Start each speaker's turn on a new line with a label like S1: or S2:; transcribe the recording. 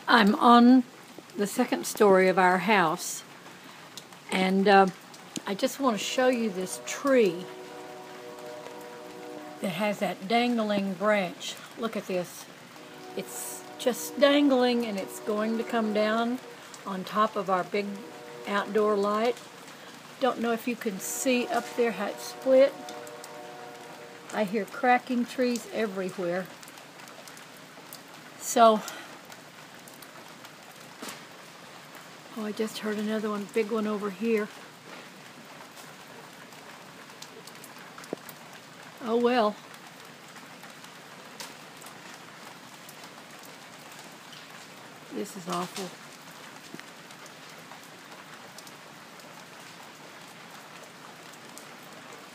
S1: I'm on the second story of our house, and I just want to show you this tree that has that dangling branch. Look at this. It's just dangling, and it's going to come down on top of our big outdoor light. Don't know if you can see up there how it's split. I hear cracking trees everywhere. So, oh, I just heard another one, big one over here. Oh well. This is awful.